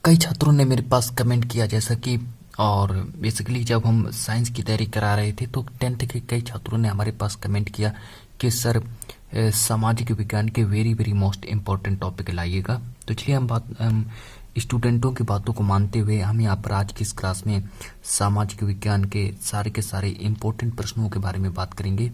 कई छात्रों ने मेरे पास कमेंट किया जैसा कि और बेसिकली जब हम साइंस की तैयारी करा रहे थे तो 10th के कई छात्रों ने हमारे पास कमेंट किया कि सर सामाजिक विज्ञान के very very most important topic लाइएगा। तो चलिए हम स्टूडेंटों की बातों को मानते हुए हम यहाँ पर आज की इस क्लास में सामाजिक विज्ञान के सारे इम्पोर्टेंट प्रश्नों के बारे में बात करेंगे।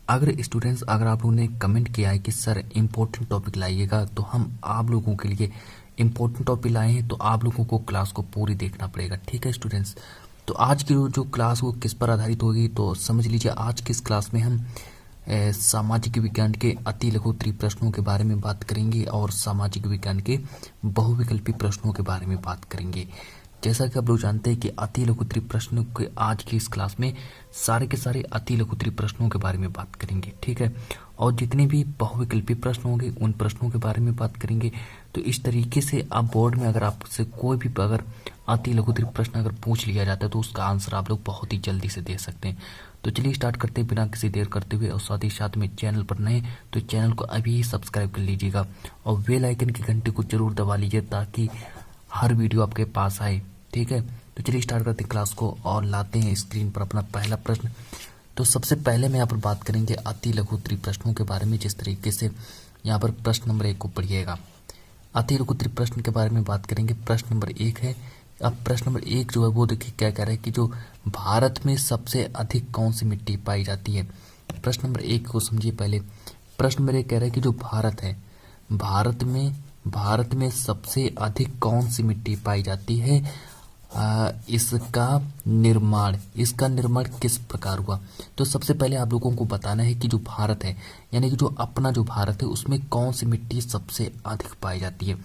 अगर आप लोगों ने कमेंट किया है कि सर इम्पोर्टेंट टॉपिक लाइएगा तो हम आप लोगों के लिए इम्पोर्टेंट टॉपिक लाए हैं, तो आप लोगों को क्लास को पूरी देखना पड़ेगा। ठीक है स्टूडेंट्स, तो आज की जो क्लास वो किस पर आधारित होगी तो समझ लीजिए। आज की इस क्लास में हम सामाजिक विज्ञान के अति लघु प्रश्नों के बारे में बात करेंगे और सामाजिक विज्ञान के बहुविकल्पी प्रश्नों के बारे में बात करेंगे। जैसा कि आप लोग जानते हैं कि अति लघु प्रश्नों के आज की इस क्लास में सारे के सारे अति लघु प्रश्नों के बारे में बात करेंगे। ठीक है, और जितने भी बहुविकल्पी प्रश्न होंगे उन प्रश्नों के बारे में बात करेंगे। तो इस तरीके से आप बोर्ड में अगर आपसे कोई भी अगर अति लघु प्रश्न अगर पूछ लिया जाता है तो उसका आंसर आप लोग बहुत ही जल्दी से दे सकते हैं। तो चलिए स्टार्ट करते हैं बिना किसी देर करते हुए। और साथ ही साथ में चैनल पर नए तो चैनल को अभी ही सब्सक्राइब कर लीजिएगा और बेल आइकन की घंटी को जरूर दबा लीजिए ताकि हर वीडियो आपके पास आए। ठीक है, तो चलिए स्टार्ट करते हैं क्लास को और लाते हैं स्क्रीन पर अपना पहला प्रश्न। तो सबसे पहले मैं यहाँ पर बात करेंगे अति लघु प्रश्नों के बारे में। जिस तरीके से यहाँ पर प्रश्न नंबर 1 को पढ़िएगा। अति लघु प्रश्न के बारे में बात करेंगे। प्रश्न नंबर 1 है। अब प्रश्न नंबर 1 जो है वो देखिए क्या कह रहा है कि जो भारत में सबसे अधिक कौन सी मिट्टी पाई जाती है। प्रश्न नंबर 1 को समझिए पहले। प्रश्न नंबर 1 कह रहा है कि जो भारत है, भारत में सबसे अधिक कौन सी मिट्टी पाई जाती है, इसका निर्माण किस प्रकार हुआ। तो सबसे पहले आप लोगों को बताना है कि जो भारत है यानी कि जो अपना जो भारत है उसमें कौन सी मिट्टी सबसे अधिक पाई जाती है।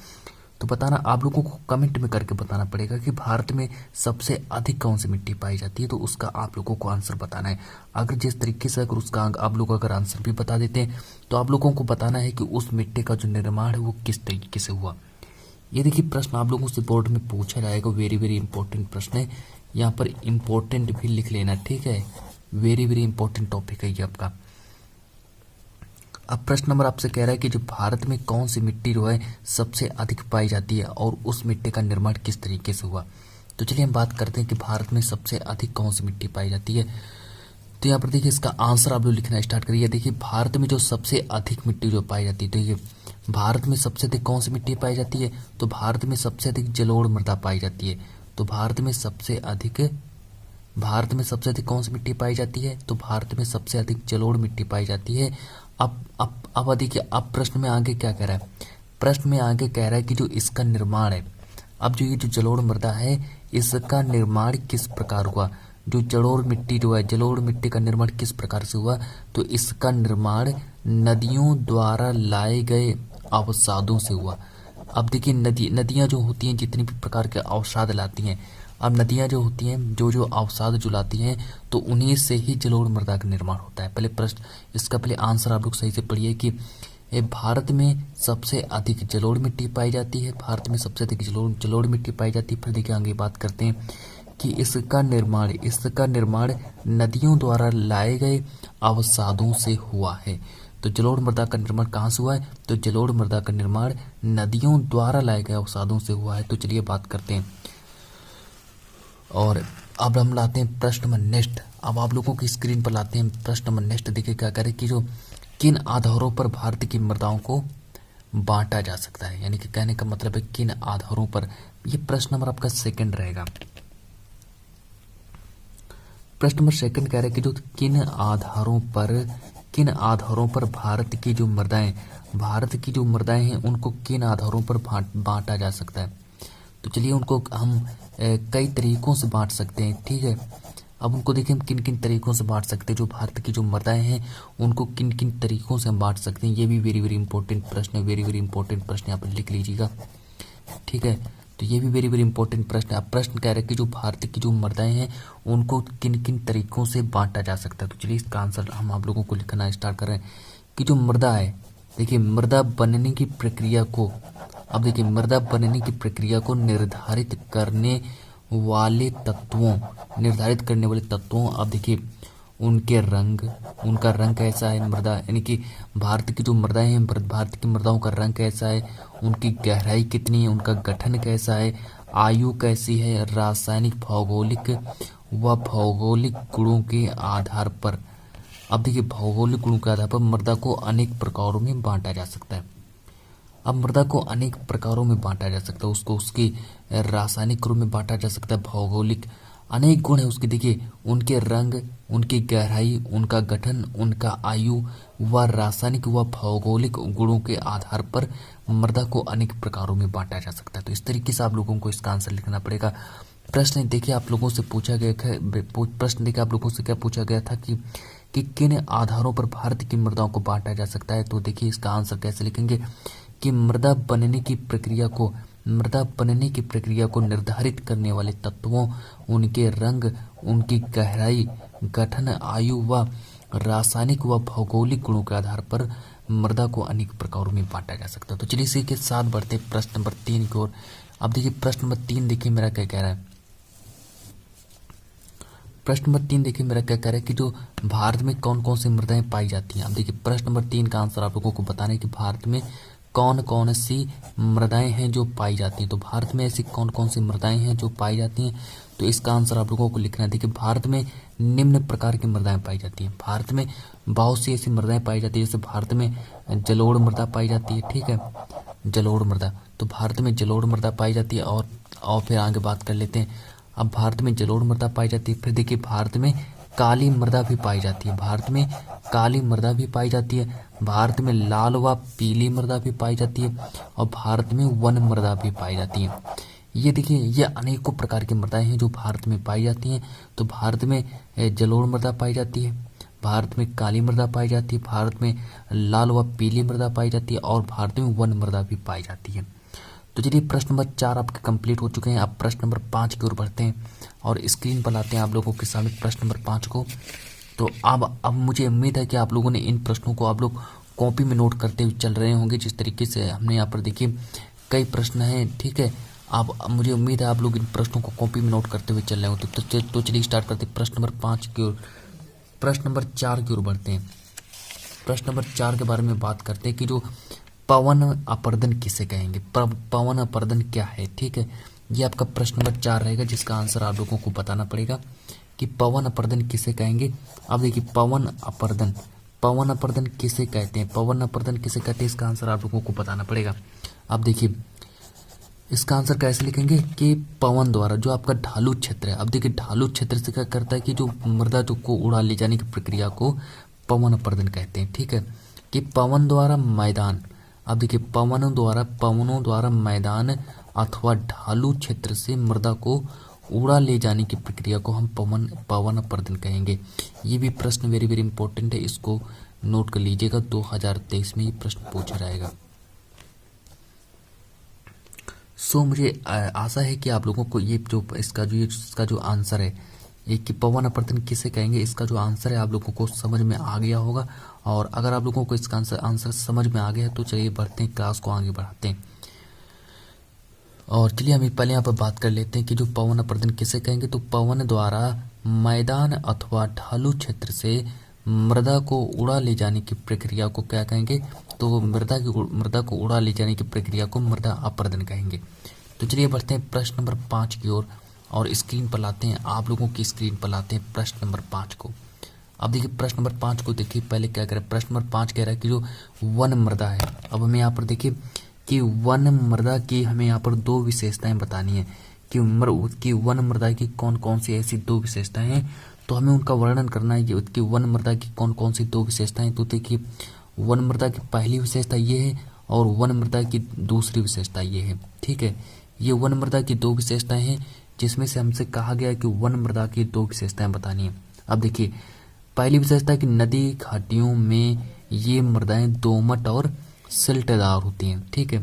तो बताना आप लोगों को कमेंट में करके बताना पड़ेगा कि भारत में सबसे अधिक कौन सी मिट्टी पाई जाती है। तो उसका आप लोगों को आंसर बताना है। अगर जिस तरीके से अगर उसका आप लोग अगर आंसर भी बता देते हैं तो आप लोगों को बताना है कि उस मिट्टी का जो निर्माण है वो किस तरीके से हुआ। ये देखिए प्रश्न आप लोगों से बोर्ड में पूछा जाएगा। वेरी वेरी इंपॉर्टेंट प्रश्न है, यहाँ पर इंपॉर्टेंट भी लिख लेना। ठीक है, वेरी वेरी इंपॉर्टेंट टॉपिक है ये आपका। अब प्रश्न नंबर आपसे कह रहा है कि जो भारत में कौन सी मिट्टी जो है सबसे अधिक पाई जाती है और उस मिट्टी का निर्माण किस तरीके से हुआ। तो चलिए हम बात करते हैं कि भारत में सबसे अधिक कौन सी मिट्टी पाई जाती है। तो यहाँ पर देखिए इसका आंसर आप लोग लिखना स्टार्ट करिए। देखिए भारत में जो सबसे अधिक मिट्टी जो पाई जाती है, तो ये भारत में सबसे अधिक कौन सी मिट्टी पाई जाती है, तो भारत में सबसे अधिक जलोढ़ मृदा पाई जाती है। तो भारत में सबसे अधिक कौन सी मिट्टी पाई जाती है, तो भारत में सबसे अधिक जलोढ़ मिट्टी पाई जाती है। अब देखिए अब प्रश्न में आगे क्या कह रहा है। प्रश्न में आगे कह रहा है कि जो इसका निर्माण है, अब जो ये जो जलोढ़ मृदा है इसका निर्माण किस प्रकार हुआ। जो जलोढ़ मिट्टी का निर्माण किस प्रकार से हुआ, तो इसका निर्माण नदियों द्वारा लाए गए अवसादों से हुआ। अब देखिए नदियां जो होती हैं जितनी भी प्रकार के अवसाद लाती हैं, अब नदियां जो होती हैं जो अवसाद जो लाती हैं तो उन्हीं से ही जलोढ़ मृदा का निर्माण होता है। पहले प्रश्न इसका पहले आंसर आप लोग सही से पढ़िए कि भारत में सबसे अधिक जलोढ़ मिट्टी पाई जाती है। भारत में सबसे अधिक जलोढ़ मिट्टी पाई जाती है। फिर देखिए आगे बात करते हैं कि इसका निर्माण नदियों द्वारा लाए गए अवसादों से हुआ है। तो जलोढ़ मृदा का निर्माण कहाँ से हुआ है, तो जलोढ़ मृदा का निर्माण नदियों द्वारा लाए गए अवसादों से हुआ है। तो चलिए बात करते हैं और अब हम लाते हैं प्रश्न नंबर नेक्स्ट। अब आप लोगों की स्क्रीन पर लाते हैं प्रश्न नंबर नेक्स्ट। देखिए क्या करें कि जो किन आधारों पर भारत की मृदाओं को बांटा जा सकता है, यानी कि कहने का मतलब है किन आधारों पर। ये प्रश्न नंबर आपका सेकंड रहेगा। प्रश्न नंबर सेकंड कह रहे हैं कि जो किन आधारों पर भारत की जो मृदाएं हैं उनको किन आधारों पर बांटा जा सकता है। तो चलिए उनको हम कई तरीकों से बांट सकते हैं। ठीक है, अब उनको देखिए हम किन किन तरीकों से बांट सकते हैं। जो भारत की जो मृदाएं हैं उनको किन किन तरीकों से हम बांट सकते हैं, ये भी वेरी वेरी इंपॉर्टेंट प्रश्न है। वेरी वेरी इंपॉर्टेंट प्रश्न यहाँ पर लिख लीजिएगा। ठीक है, तो ये भी वेरी वेरी इंपॉर्टेंट प्रश्न है। अब प्रश्न कह रहे हैं कि जो भारत की जो मृदाएं हैं उनको किन किन तरीकों से बांटा जा सकता है। तो चलिए इसका आंसर हम आप लोगों को लिखना स्टार्ट कर रहे हैं कि जो मृदा है, देखिए मृदा बनने की प्रक्रिया को निर्धारित करने वाले तत्वों, अब देखिए उनके रंग, उनका रंग कैसा है मृदा, यानी कि भारत की जो मृदाएं हैं, भारत की मृदाओं का रंग कैसा है, उनकी गहराई कितनी है, उनका गठन कैसा है, आयु कैसी है, रासायनिक भौगोलिक व भौगोलिक गुणों के आधार पर। अब देखिए, भौगोलिक गुणों के आधार पर मृदा को अनेक प्रकारों में बांटा जा सकता है। अब मृदा को अनेक प्रकारों में बांटा जा सकता है, उसको उसकी रासायनिक गुणों में बांटा जा सकता है, भौगोलिक अनेक गुण है उसके। देखिए, उनके रंग, उनकी गहराई, उनका गठन, उनका आयु व रासायनिक व भौगोलिक गुणों के आधार पर मृदा को अनेक प्रकारों में बांटा जा सकता है। तो इस तरीके से आप लोगों को इसका आंसर लिखना पड़ेगा। प्रश्न देखिए आप लोगों से पूछा गया प्रश्न देखिए आप लोगों से क्या पूछा गया था कि किन आधारों पर भारत की मृदाओं को बांटा जा सकता है। तो देखिए इसका आंसर कैसे लिखेंगे कि मृदा बनने की प्रक्रिया को निर्धारित करने वाले तत्वों, उनके रंग, उनकी गहराई, गठन, आयु व रासायनिक व भौगोलिक गुणों के आधार पर मृदा को अनेक प्रकारों में बांटा जा सकता है। तो चलिए इसी के साथ बढ़ते हैं प्रश्न नंबर 3 की ओर। अब देखिए प्रश्न नंबर 3 देखिए मेरा क्या कह रहा है। प्रश्न नंबर 3 देखिए मेरा क्या कह रहा है कि जो भारत में कौन कौन सी मृदाएं पाई जाती हैं। अब देखिए प्रश्न नंबर 3 का आंसर आप लोगों को बताना है कि भारत में कौन कौन सी मृदाएं हैं जो पाई जाती हैं। तो भारत में ऐसी कौन कौन सी मृदाएं हैं जो पाई जाती हैं, तो इसका आंसर आप लोगों को लिखना है। देखिए भारत में निम्न प्रकार की मृदाएं पाई जाती हैं। भारत में बहुत सी ऐसी मृदाएं पाई जाती है, जैसे भारत में जलोढ़ मृदा पाई जाती है, ठीक है, जलोढ़ मृदा। तो भारत में जलोढ़ मृदा पाई जाती है। और फिर आगे बात कर लेते हैं। अब भारत में जलोढ़ मृदा पाई जाती है। फिर देखिए भारत में काली मृदा भी पाई जाती है। भारत में काली मृदा भी पाई जाती है। भारत में लाल व पीली मृदा भी पाई जाती है। और भारत में वन मृदा भी पाई जाती है। ये देखिए, ये अनेकों प्रकार की मृदाएं हैं जो भारत में पाई जाती हैं। तो भारत में जलोढ़ मृदा पाई जाती है, भारत में काली मृदा पाई जाती है, भारत में लाल व पीली मृदा पाई जाती है, और भारत में वन मृदा भी पाई जाती है। तो चलिए प्रश्न नंबर 4 आपके कंप्लीट हो चुके हैं। अब प्रश्न नंबर 5 की ओर बढ़ते हैं और स्क्रीन पर लाते हैं आप लोगों के सामने प्रश्न नंबर 5 को। तो अब मुझे उम्मीद है कि आप लोगों ने इन प्रश्नों को आप लोग कॉपी में नोट करते हुए चल रहे होंगे। जिस तरीके से हमने यहाँ पर देखिए कई प्रश्न हैं, ठीक है। अब मुझे उम्मीद है आप लोग इन प्रश्नों को कॉपी में नोट करते हुए चल रहे हो। तो चलिए स्टार्ट करते हैं प्रश्न नंबर 5 की ओर। प्रश्न नंबर 4 की ओर बढ़ते हैं। प्रश्न नंबर 4 के बारे में बात करते हैं कि जो पवन अपर्दन किसे कहेंगे, पवन अपर्दन क्या है, ठीक है। ये आपका प्रश्न नंबर 4 रहेगा, जिसका आंसर आप लोगों को बताना पड़ेगा कि पवन अपर्दन किसे कहेंगे। अब देखिए पवन अपर्दन किसे कहते हैं, पवन अपर्दन किसे कहते हैं, इसका आंसर आप लोगों को बताना पड़ेगा। अब देखिए इसका आंसर कैसे लिखेंगे कि पवन द्वारा जो आपका ढालू क्षेत्र है। अब देखिए ढालू क्षेत्र से क्या करता है कि जो मृदा को उड़ा ले जाने की प्रक्रिया को पवन अपर्दन कहते हैं, ठीक है। कि पवन द्वारा मैदान, अब देखिए पवनों द्वारा मैदान अथवा ढालू क्षेत्र से मृदा को उड़ा ले जाने की प्रक्रिया को हम पवन अपर्दन कहेंगे। ये भी प्रश्न वेरी वेरी इंपॉर्टेंट है, इसको नोट कर लीजिएगा। 2023 में ये प्रश्न पूछा जाएगा। मुझे आशा है कि आप लोगों को ये जो इसका जो आंसर है ये कि पवन अपर्दन किसे कहेंगे, इसका जो आंसर है आप लोगों को समझ में आ गया होगा। और अगर आप लोगों को इसका आंसर समझ में आ गया है तो चलिए बढ़ते हैं, क्लास को आगे बढ़ाते हैं। और चलिए हम पहले यहाँ पर बात कर लेते हैं कि जो पवन अपर्दन किसे कहेंगे। तो पवन द्वारा मैदान अथवा ढालू क्षेत्र से मृदा को उड़ा ले जाने की प्रक्रिया को क्या कहेंगे, तो मृदा को उड़ा ले जाने की प्रक्रिया को मृदा अपर्दन कहेंगे। तो चलिए बढ़ते हैं प्रश्न नंबर 5 की ओर और स्क्रीन पर लाते हैं, आप लोगों की स्क्रीन पर लाते हैं प्रश्न नंबर 5 को। अब देखिए प्रश्न नंबर 5 को देखिए पहले क्या कह रहा है। प्रश्न नंबर 5 कह रहा है कि जो वन मृदा है। अब हमें यहाँ पर देखिए कि वन मृदा की हमें यहाँ पर 2 विशेषताएं बतानी है कि वन मृदा की कौन कौन सी ऐसी 2 विशेषताएं हैं, तो हमें उनका वर्णन करना है कि वन मृदा की कौन कौन सी 2 विशेषताएं। तो देखिए वन मृदा की पहली विशेषता ये है और वन मृदा की दूसरी विशेषता ये है, ठीक है। ये वन मृदा की 2 विशेषताएं हैं जिसमें से हमसे कहा गया है कि वन मृदा की 2 विशेषताएं बतानी है। अब देखिए पहली विशेषता है कि नदी घाटियों में ये मृदाएं दोमट और सिल्टदार होती हैं, ठीक है।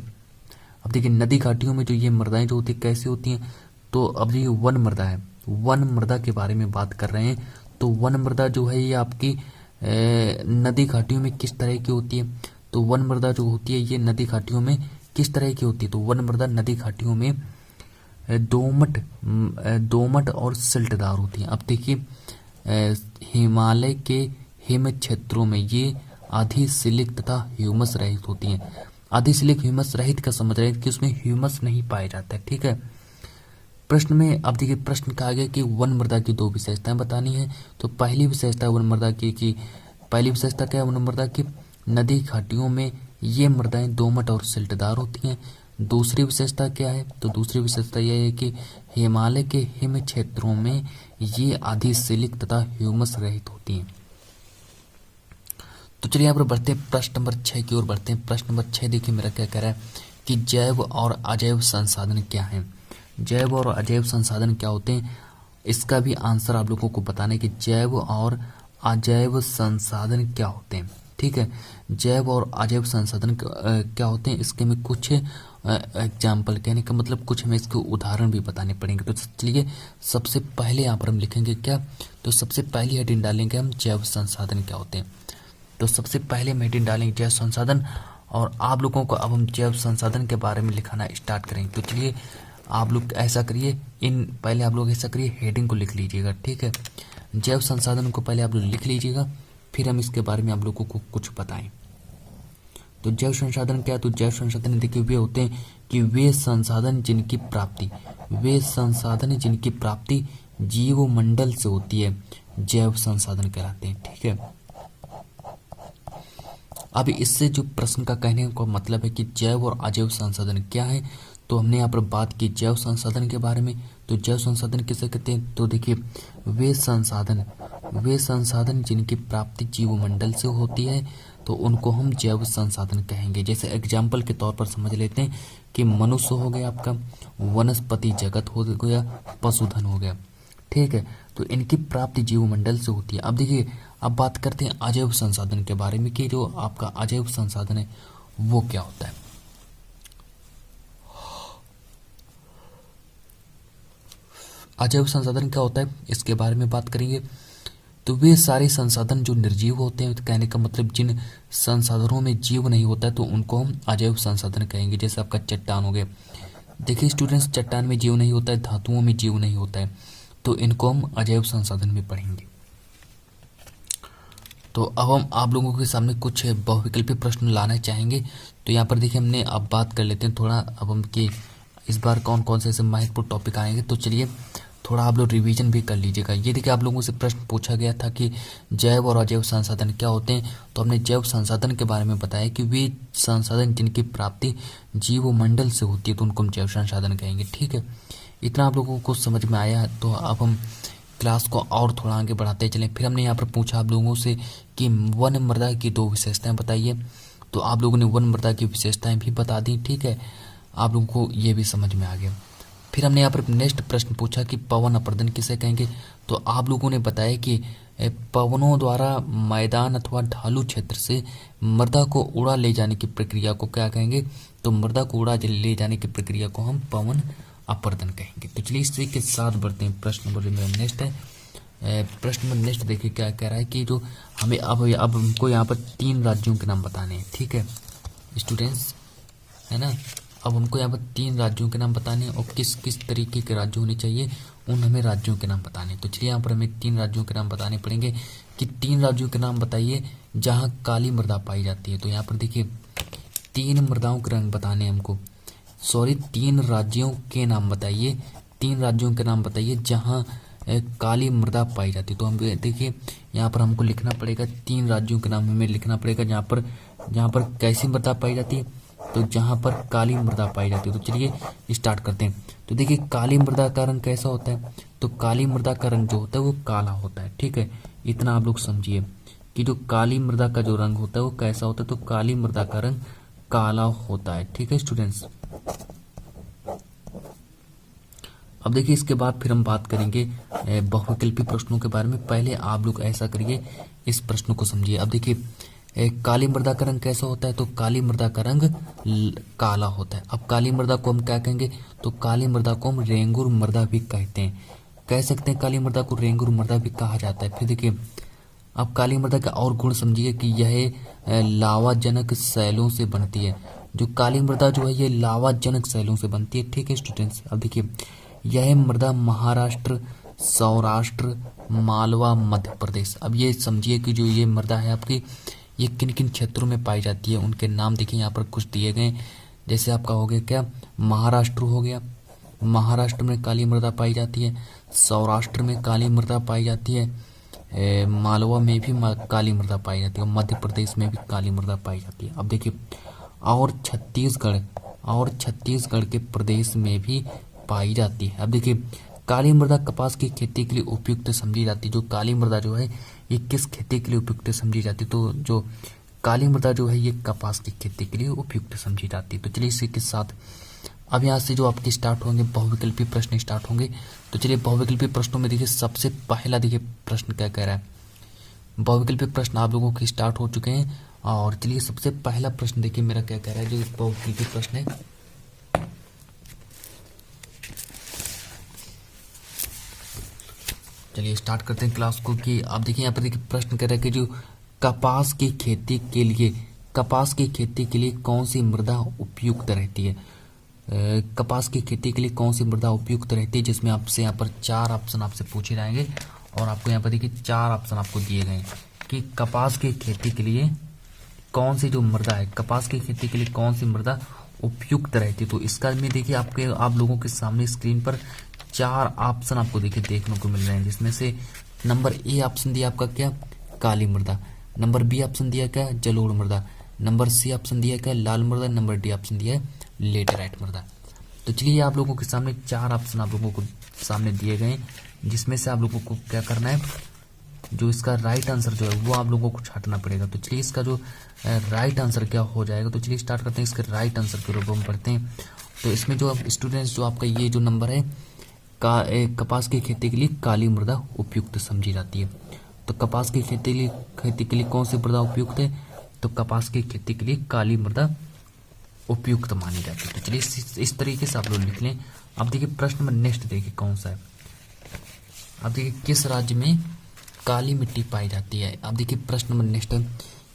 अब देखिए नदी घाटियों में जो ये मृदाएं जो होती है कैसी होती हैं, तो अब ये वन मृदा है, वन मृदा के बारे में बात कर रहे हैं। तो वन मृदा जो है ये आपकी नदी घाटियों में किस तरह की होती है, तो वन मृदा जो होती है ये नदी घाटियों में किस तरह की होती है, तो वन मृदा नदी घाटियों में दोमट और सिल्टदार होती है। अब देखिए हिमालय के हिम क्षेत्रों में ये अधिशिलिक तथा ह्यूमस रहित होती हैं। अधिशिलिक ह्यूमस रहित का समझ रहे हैं कि उसमें ह्यूमस नहीं पाया जाता है। ठीक है, प्रश्न में अब देखिए प्रश्न कहा गया कि वन मृदा की दो विशेषताएं बतानी है। तो पहली विशेषता वन मृदा की पहली विशेषता क्या है वन मृदा की, नदी घाटियों में ये मृदाएं दोमट और सिल्टदार होती हैं। दूसरी विशेषता क्या है, तो दूसरी विशेषता यह है कि हिमालय के हिम क्षेत्रों में ये अधिशिलिक तथा ह्यूमस रहित होती हैं। तो चलिए यहाँ पर बढ़ते हैं प्रश्न नंबर 6 की ओर बढ़ते हैं। प्रश्न नंबर 6 देखिए मेरा क्या कह रहा है कि जैव और अजैव संसाधन क्या हैं। जैव और अजैव संसाधन क्या होते हैं, इसका भी आंसर आप लोगों को बताना है कि जैव और अजैव संसाधन क्या होते हैं। ठीक है, जैव और अजैव संसाधन क्या होते हैं, इसके में कुछ एग्जाम्पल कहने का मतलब कुछ हमें इसके उदाहरण भी बताने पड़ेंगे। तो चलिए सबसे पहले यहाँ पर हम लिखेंगे क्या, तो सबसे पहली हेडिंग डालेंगे हम जैव संसाधन क्या होते हैं। तो सबसे पहले हम हेडिंग डालेंगे जैव संसाधन, और आप लोगों को अब हम जैव संसाधन के बारे में लिखाना स्टार्ट करेंगे। तो चलिए आप लोग ऐसा करिए, पहले आप लोग ऐसा करिए हेडिंग को लिख लीजिएगा। ठीक है, जैव संसाधन को पहले आप लोग लिख लीजिएगा, फिर हम इसके बारे में आप लोगों को कुछ बताएं। तो जैव संसाधन क्या है, तो जैव संसाधन देखिए वे होते हैं कि वे संसाधन जिनकी प्राप्ति जीव मंडल से होती है, जैव संसाधन कहलाते हैं। ठीक है, अब इससे जो प्रश्न का कहने का मतलब है कि जैव और अजैव संसाधन क्या है, तो हमने यहाँ पर बात की जैव संसाधन के बारे में। तो जैव संसाधन किसे कहते हैं, तो देखिए वे संसाधन जिनकी प्राप्ति जीवमंडल से होती है, तो उनको हम जैव संसाधन कहेंगे। जैसे एग्जाम्पल के तौर पर समझ लेते हैं कि मनुष्य हो गया आपका, वनस्पति जगत हो गया, पशुधन हो गया। ठीक है, तो इनकी प्राप्ति जीवमंडल से होती है। अब देखिए अब बात करते हैं अजैव संसाधन के बारे में कि जो आपका अजैव संसाधन है वो क्या होता है। अजैव संसाधन क्या होता है इसके बारे में बात करेंगे। तो वे सारे संसाधन जो निर्जीव होते हैं, तो कहने का मतलब जिन संसाधनों में जीव नहीं होता है तो उनको हम अजैव संसाधन कहेंगे। जैसे आपका चट्टान हो गया, देखिए स्टूडेंट्स चट्टान में जीव नहीं होता है, धातुओं में जीव नहीं होता है, तो इनको हम अजैव संसाधन में पढ़ेंगे। तो अब हम आप लोगों के सामने कुछ बहुविकल्पी प्रश्न लाना चाहेंगे। तो यहाँ पर देखिए हमने अब बात कर लेते हैं थोड़ा, अब हम कि इस बार कौन कौन से ऐसे महत्वपूर्ण टॉपिक आएंगे। तो चलिए थोड़ा आप लोग रिवीजन भी कर लीजिएगा। ये देखिए आप लोगों से प्रश्न पूछा गया था कि जैव और अजैव संसाधन क्या होते हैं, तो हमने जैव संसाधन के बारे में बताया कि वे संसाधन जिनकी प्राप्ति जीवमंडल से होती है, तो उनको हम जैव संसाधन कहेंगे। ठीक है, इतना आप लोगों को समझ में आया। तो अब हम क्लास को और थोड़ा आगे बढ़ाते चलें। फिर हमने यहाँ पर पूछा आप लोगों से कि वन मृदा की दो विशेषताएं बताइए, तो आप लोगों ने वन मृदा की विशेषताएं भी बता दी। ठीक है, आप लोगों को ये भी समझ में आ गया। फिर हमने यहाँ पर नेक्स्ट प्रश्न पूछा कि पवन अपर्दन किसे कहेंगे, तो आप लोगों ने बताया कि पवनों द्वारा मैदान अथवा ढालू क्षेत्र से मृदा को उड़ा ले जाने की प्रक्रिया को क्या कहेंगे, तो मृदा को उड़ा ले जाने की प्रक्रिया को हम पवन अपर्दन कहेंगे। तो चलिए इसी के साथ बढ़ते हैं। प्रश्न नंबर मेरा नेक्स्ट है, प्रश्न नंबर नेक्स्ट देखिए क्या कह रहा है कि जो हमें अब हमको यहाँ पर 3 राज्यों के नाम बताने हैं। ठीक है स्टूडेंट्स, है ना, अब हमको यहाँ पर 3 राज्यों के नाम बताने हैं और किस किस तरीके के राज्य होने चाहिए उन हमें राज्यों के नाम बताने। तो चलिए यहाँ पर हमें 3 राज्यों के नाम बताने पड़ेंगे कि 3 राज्यों के नाम बताइए जहाँ काली मृदा पाई जाती है। तो यहाँ पर देखिए 3 मृदाओं के रंग बताने हमको, 3 राज्यों के नाम बताइए, 3 राज्यों के नाम बताइए जहाँ काली मृदा पाई जाती है। तो हम देखिए यहाँ पर हमको लिखना पड़ेगा 3 राज्यों के नाम हमें लिखना पड़ेगा जहाँ पर कैसी मृदा पाई जाती है, तो जहाँ पर काली मृदा पाई जाती है। तो चलिए स्टार्ट करते हैं। तो देखिए काली मृदा का रंग कैसा होता है, तो काली मृदा का रंग जो होता है वो काला होता है। ठीक है, इतना आप लोग समझिए कि जो काली मृदा का जो रंग होता है वो कैसा होता है, तो काली मृदा का रंग काला होता है। ठीक है स्टूडेंट्स, अब देखिए इसके बाद फिर हम बात करेंगे बहुविकल्पी प्रश्नों के बारे में। पहले आप लोग ऐसा करिए, इस प्रश्न को समझिए। अब देखिए काली मृदा का रंग कैसा होता है, तो काली मृदा का रंग काला होता है। अब काली मृदा को हम क्या कहेंगे, तो काली मृदा को हम रेंगुर मृदा भी कहते हैं, कह सकते हैं काली मृदा को रेंगुर मृदा भी कहा जाता है। फिर देखिए अब काली मृदा का और गुण समझिए कि यह लावाजनक शैलों से बनती है। जो काली मृदा जो है ये लावाजनक शैलों से बनती है। ठीक है स्टूडेंट्स, अब देखिए यह मृदा महाराष्ट्र, सौराष्ट्र, मालवा मध्य प्रदेश। अब ये समझिए कि जो ये मृदा है आपकी, ये किन किन क्षेत्रों में पाई जाती है, उनके नाम देखिए यहाँ पर कुछ दिए गए। जैसे आपका हो गया क्या, महाराष्ट्र हो गया, महाराष्ट्र में काली मृदा पाई जाती है। सौराष्ट्र में काली मृदा पाई जाती है। मालवा में भी काली मृदा पाई जाती है। मध्य प्रदेश में भी काली मृदा पाई जाती है। अब देखिए, और छत्तीसगढ़ के प्रदेश में भी पाई जाती है। अब देखिए, काली मृदा कपास की खेती के लिए उपयुक्त समझी जाती है। जो काली मृदा जो है ये किस खेती के लिए उपयुक्त समझी जाती है, तो जो काली मृदा जो है ये कपास की खेती के लिए उपयुक्त समझी जाती है। तो चलिए इसी के साथ अब यहाँ से जो आपके स्टार्ट होंगे बहुविकल्पी प्रश्न स्टार्ट होंगे। तो चलिए बहुविकल्पी प्रश्नों में देखिए सबसे पहला देखिए प्रश्न क्या कह रहा है। बहुविकल्पी प्रश्न आप लोगों के स्टार्ट हो चुके हैं और चलिए सबसे पहला प्रश्न देखिए मेरा क्या कह रहा है। जो बहुविकल्पी प्रश्न है, चलिए स्टार्ट करते हैं क्लास को। कि आप देखिए यहाँ पर देखिए प्रश्न कह रहा है कि जो कपास की खेती के लिए कौन सी मृदा उपयुक्त रहती है। कपास की खेती के लिए कौन सी मृदा उपयुक्त रहती है, जिसमें आपसे यहाँ पर 4 ऑप्शन आपसे पूछे जाएंगे और आपको यहाँ पर देखिए 4 ऑप्शन आपको दिए गए कि कपास की खेती के लिए कौन सी जो मृदा है, कपास की खेती के लिए कौन सी मृदा उपयुक्त रहती है। तो इसका में देखिए आप लोगों के सामने स्क्रीन पर 4 ऑप्शन आपको देखिए देखने को मिल रहे हैं, जिसमें से नंबर ए ऑप्शन दिया आपका क्या, काली मृदा। नंबर बी ऑप्शन दिया क्या, जलोढ़ मृदा। नंबर सी ऑप्शन दिया क्या, लाल मृदा। नंबर डी ऑप्शन दिया है लेटेराइट मृदा। तो चलिए आप लोगों के सामने 4 ऑप्शन आप लोगों को सामने दिए गए, जिसमें से आप लोगों को क्या करना है, जो इसका राइट आंसर जो है वो आप लोगों को छांटना पड़ेगा। तो चलिए इसका जो राइट आंसर क्या हो जाएगा, तो चलिए स्टार्ट करते हैं इसके राइट आंसर के रूप में पढ़ते हैं। तो इसमें जो अब स्टूडेंट्स जो आपका ये जो नंबर है कपास की खेती के लिए काली मृदा उपयुक्त समझी जाती है। तो कपास की खेती के लिए कौन सी मृदा उपयुक्त है, तो कपास की खेती के लिए काली मृदा उपयुक्त मानी जाती है। तो चलिए इस तरीके से आप लोग लिख लें। अब देखिए प्रश्न नंबर नेक्स्ट देखिए कौन सा है। अब देखिए किस राज्य में काली मिट्टी पाई जाती है। अब देखिए प्रश्न नंबर नेक्स्ट है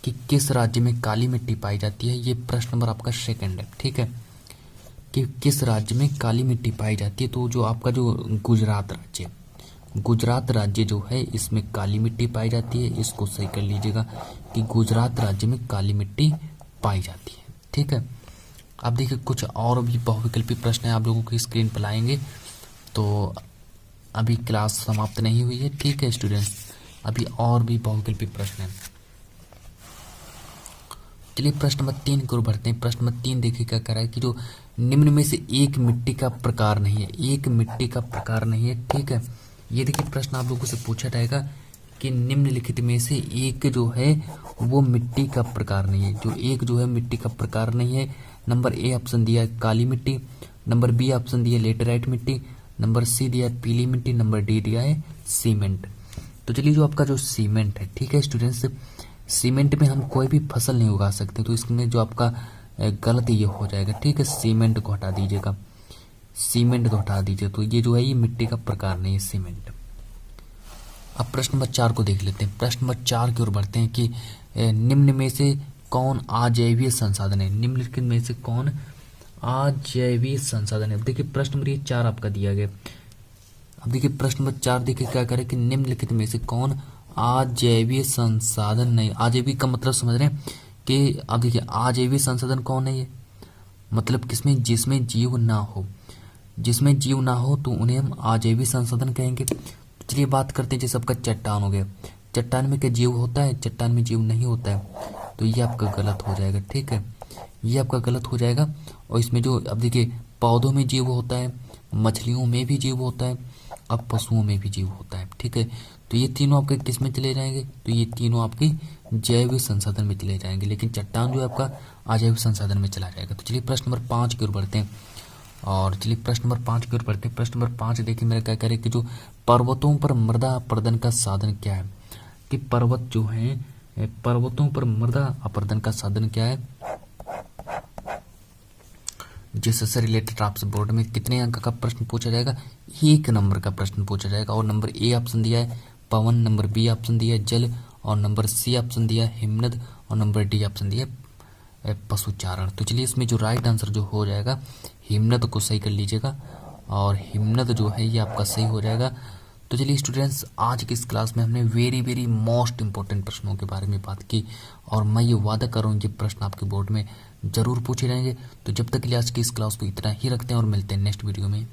कि किस राज्य में काली मिट्टी पाई जाती है। ये प्रश्न नंबर आपका सेकंड है, ठीक है, कि किस राज्य में काली मिट्टी पाई जाती है। तो जो आपका जो गुजरात राज्य जो है इसमें काली मिट्टी पाई जाती है। इसको सही कर लीजिएगा कि गुजरात राज्य में काली मिट्टी पाई जाती है, ठीक है। अब देखिए कुछ और भी बहुविकल्पी प्रश्न है आप लोगों की स्क्रीन पर लाएंगे। तो अभी क्लास समाप्त नहीं हुई है, ठीक है स्टूडेंट्स, अभी और भी बहुविकल्पी प्रश्न है। चलिए प्रश्न नंबर 3 की ओर बढ़ते हैं। प्रश्न नंबर 3 देखिए क्या कह रहा है कि जो निम्न में से एक मिट्टी का प्रकार नहीं है, ठीक है। ये देखिए प्रश्न आप लोगों से पूछा जाएगा कि निम्नलिखित में से एक जो है वो मिट्टी का प्रकार नहीं है। जो एक जो है मिट्टी का प्रकार नहीं है। नंबर ए ऑप्शन दिया है काली मिट्टी। नंबर बी ऑप्शन दिया है लेटेराइट मिट्टी। नंबर सी दिया है पीली मिट्टी। नंबर डी दिया है सीमेंट। तो चलिए जो आपका जो सीमेंट है, ठीक है स्टूडेंट्स, सीमेंट में हम कोई भी फसल नहीं उगा सकते, तो इसमें जो आपका गलत ये हो जाएगा, ठीक है। सीमेंट को हटा दीजिएगा, तो ये जो है ये मिट्टी का प्रकार नहीं है सीमेंट। अब प्रश्न नंबर 4 को देख लेते हैं। प्रश्न नंबर 4 की ओर बढ़ते हैं कि निम्न में से कौन अजैविक संसाधन है। निम्नलिखित में से कौन अजैविक संसाधन है। देखिए प्रश्न नंबर 4 आपका दिया गया। अब देखिए प्रश्न नंबर 4 देखिए क्या करे कि निम्नलिखित में से कौन अजैविक संसाधन नहीं। अजैविक का मतलब समझ रहे हैं कि अब देखिए अजैविक संसाधन कौन है, ये मतलब किसमें, जिसमें जीव ना हो तो उन्हें हम अजैविक संसाधन कहेंगे। चलिए बात करते हैं जैसे आपका चट्टान हो गया। चट्टान में क्या जीव होता है, चट्टान में जीव नहीं होता है, तो ये आपका गलत हो जाएगा, ठीक है, ये आपका गलत हो जाएगा। और इसमें जो अब देखिए पौधों में जीव होता है, मछलियों में भी जीव होता है, अब पशुओं में भी जीव होता है, ठीक है। तो ये तीनों आपके किस में चले जाएंगे, तो ये तीनों आपके जैविक संसाधन में चले जाएंगे, लेकिन चट्टान जो है आपका अजैविक संसाधन में चला जाएगा। तो चलिए प्रश्न नंबर 5 की ओर बढ़ते हैं। और चलिए प्रश्न नंबर 5 की ओर बढ़ते हैं। प्रश्न नंबर 5 देखिए मेरा क्या कह रहे हैं कि जो पर्वतों पर मृदा अपर्दन का साधन क्या है। कि पर्वत जो है, पर्वतों पर मृदा अपर्दन का साधन क्या है। जिससे रिलेटेड आपसे बोर्ड में कितने अंक का प्रश्न पूछा जाएगा, 1 नंबर का प्रश्न पूछा जाएगा। और नंबर ए ऑप्शन दिया है पवन, नंबर बी ऑप्शन दिया है जल, और नंबर सी ऑप्शन दिया है हिमनद, और नंबर डी ऑप्शन दिया है पशुचारण। तो चलिए इसमें जो राइट आंसर जो हो जाएगा, हिमनद को सही कर लीजिएगा, और हिमनद जो है ये आपका सही हो जाएगा। तो चलिए स्टूडेंट्स, आज की इस क्लास में हमने वेरी वेरी मोस्ट इंपॉर्टेंट प्रश्नों के बारे में बात की और मैं ये वादा कर रहा हूँ ये प्रश्न आपके बोर्ड में जरूर पूछे जाएंगे। तो जब तक के लिए आज की इस क्लास को इतना ही रखते हैं और मिलते हैं नेक्स्ट वीडियो में।